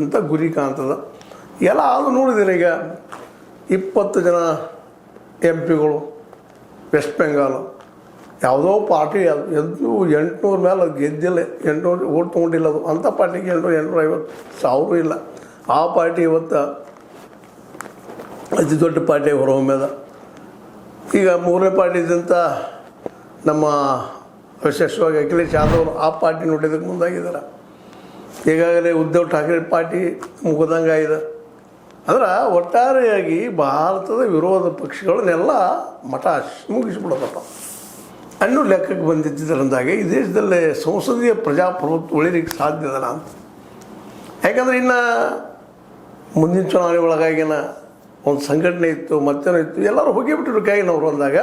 ಅಂತ ಗುರಿ ಕಾಣ್ತದೆ. ಎಲ್ಲ ಅದು ನೋಡಿದ್ರೆ ಈಗ 20 ಜನ MP ಗಳು ವೆಸ್ಟ್ ಬೆಂಗಾಲ್ ಯಾವುದೋ ಪಾರ್ಟಿ ಎದ್ದು 800 ಮೇಲೆ ಅದು ಗೆದ್ದಿಲ್ಲ, 800 ಓಟ್ ತೊಗೊಂಡಿಲ್ಲ. ಅದು ಅಂಥ ಪಾರ್ಟಿಗೆ 850,000 ಇಲ್ಲ. ಆ ಪಾರ್ಟಿ ಇವತ್ತು ಅತಿ ದೊಡ್ಡ ಪಾರ್ಟಿ ಹೊರಹೊಮ್ಮೆದ. ಈಗ 3ನೇ ಪಾರ್ಟಿ ಇದ್ದಂಥ ನಮ್ಮ ವಿಶೇಷವಾಗಿ ಅಖಿಲೇಶ್ ಯಾದವ್ ಆ ಪಾರ್ಟಿ ನೋಡಿದಕ್ಕೆ ಮುಂದಾಗಿದ್ದಾರೆ. ಈಗಾಗಲೇ ಉದ್ಧವ್ ಠಾಕ್ರೆ ಪಾರ್ಟಿ ಮುಗಿದಂಗೆ ಆಗಿದೆ. ಅಂದ್ರೆ ಒಟ್ಟಾರೆಯಾಗಿ ಭಾರತದ ವಿರೋಧ ಪಕ್ಷಗಳನ್ನೆಲ್ಲ ಮಠ ಮುಗಿಸ್ಬಿಡೋದಪ್ಪ ಅನ್ನೋ ಲೆಕ್ಕಕ್ಕೆ ಬಂದಿದ್ದರಿಂದಾಗಿ ಈ ದೇಶದಲ್ಲೇ ಸಂಸದೀಯ ಪ್ರಜಾಪ್ರಭುತ್ವ ಉಳಿಲಿಕ್ಕೆ ಸಾಧ್ಯ ಇದಲ್ಲ ಅಂತ. ಯಾಕಂದರೆ ಇನ್ನು ಮುಂದಿನ ಚುನಾವಣೆ ಒಳಗಾಗಿನ ಒಂದು ಸಂಘಟನೆ ಇತ್ತು, ಮತ್ತೇನೋ ಇತ್ತು, ಎಲ್ಲರೂ ಹೋಗಿಬಿಟ್ಟಿದ್ರು ಕೈನವರು ಅಂದಾಗ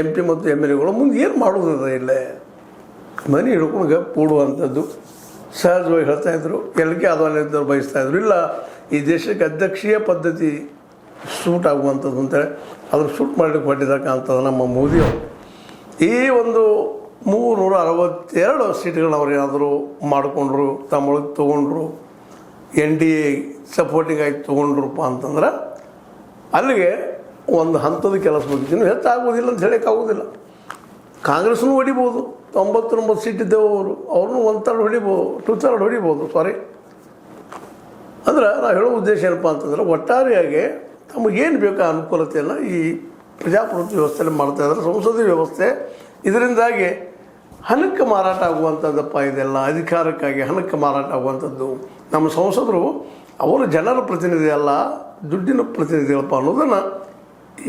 MP ಮತ್ತು MLAಗಳು ಮುಂದೆ ಏನು ಮಾಡೋದಿದೆ? ಇಲ್ಲೇ ಮನೆ ಹಿಡ್ಕೊಂಡು ಗಪ್ ಕೂಡುವಂಥದ್ದು ಸಹಜವಾಗಿ ಹೇಳ್ತಾಯಿದ್ರು. ಎಲ್ಲಿಗೆ ಆದವನಿದ್ದವ್ರು ಬಯಸ್ತಾಯಿದ್ರು. ಇಲ್ಲ ಈ ದೇಶಕ್ಕೆ ಅಧ್ಯಕ್ಷೀಯ ಪದ್ಧತಿ ಸೂಟ್ ಆಗುವಂಥದ್ದು ಅಂತೇಳಿ ಅದನ್ನು ಸೂಟ್ ಮಾಡಲಿಕ್ಕೆ ಹೊಟ್ಟಿದ್ದಕ್ಕಂಥದ್ದು ನಮ್ಮ ಮೋದಿಯವರು. ಈ ಒಂದು 362 ಸೀಟ್ಗಳನ್ನ ಅವ್ರು ಏನಾದರೂ ಮಾಡಿಕೊಂಡ್ರು, ತಮ್ಮೊಳಗೆ ತೊಗೊಂಡ್ರು, NDA ಸಪೋರ್ಟಿಂಗ್ ಆಗಿ ತೊಗೊಂಡ್ರಪ್ಪ ಅಂತಂದ್ರೆ ಅಲ್ಲಿಗೆ ಒಂದು ಹಂತದ ಕೆಲಸ ಮುಗಿತೀನಿ ಹೆಚ್ಚಾಗೋದಿಲ್ಲ ಅಂತ ಹೇಳೋಕ್ಕಾಗೋದಿಲ್ಲ. ಕಾಂಗ್ರೆಸ್ನೂ ಹೊಡಿಬೋದು, 99 ಸೀಟ್ ಇದ್ದೇವೆ ಅವ್ರನ್ನೂ 1/3 ಹೊಡಿಬೋದು, 2/3 ಹೊಡಿಬೋದು. ಅಂದ್ರೆ ನಾವು ಹೇಳೋ ಉದ್ದೇಶ ಏನಪ್ಪ ಅಂತಂದ್ರೆ ಒಟ್ಟಾರೆಯಾಗಿ ತಮಗೇನು ಬೇಕಾ ಅನುಕೂಲತೆಯನ್ನು ಈ ಪ್ರಜಾಪ್ರಭುತ್ವ ವ್ಯವಸ್ಥೆಯಲ್ಲಿ ಮಾಡ್ತಾಯಿದ್ದಾರೆ. ಸಂಸದೀಯ ವ್ಯವಸ್ಥೆ ಇದರಿಂದಾಗಿ ಹಣಕ್ಕೆ ಮಾರಾಟ ಆಗುವಂಥದ್ದಪ್ಪ. ಇದೆಲ್ಲ ಅಧಿಕಾರಕ್ಕಾಗಿ ಹಣಕ್ಕೆ ಮಾರಾಟ ಆಗುವಂಥದ್ದು. ನಮ್ಮ ಸಂಸದರು ಅವರು ಜನರ ಪ್ರತಿನಿಧಿ ಅಲ್ಲ, ದುಡ್ಡಿನ ಪ್ರತಿನಿಧಿಗಳಪ್ಪ ಅನ್ನೋದನ್ನು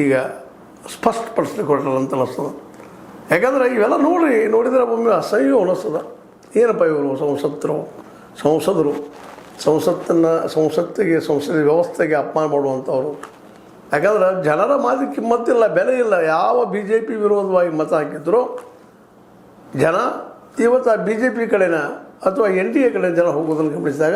ಈಗ ಸ್ಪಷ್ಟಪಡಿಸ್ಲಿಕ್ಕೆ ಹೊರಟಲ್ಲ ಅಂತ ಅನಿಸ್ತದೆ. ಯಾಕಂದರೆ ಇವೆಲ್ಲ ನೋಡಿದರೆ ಒಮ್ಮೆ ಅಸಹ್ಯ ಅನಿಸ್ತದೆ. ಏನಪ್ಪ ಇವರು ಸಂಸದರು ಸಂಸತ್ತಿಗೆ ಸಂಸದೀಯ ವ್ಯವಸ್ಥೆಗೆ ಅಪಮಾನ ಮಾಡುವಂಥವ್ರು. ಯಾಕಂದ್ರೆ ಜನರ ಮಾತಿಗೆ ಕಿಮ್ಮತ್ತಿಲ್ಲ, ಬೆಲೆ ಇಲ್ಲ. ಯಾವ BJP ವಿರೋಧವಾಗಿ ಮತ ಹಾಕಿದ್ರು ಜನ ಇವತ್ತು ಆ BJP ಕಡೆನ ಅಥವಾ NDA ಕಡೆ ಜನ ಹೋಗೋದನ್ನು ಗಮನಿಸಿದಾಗ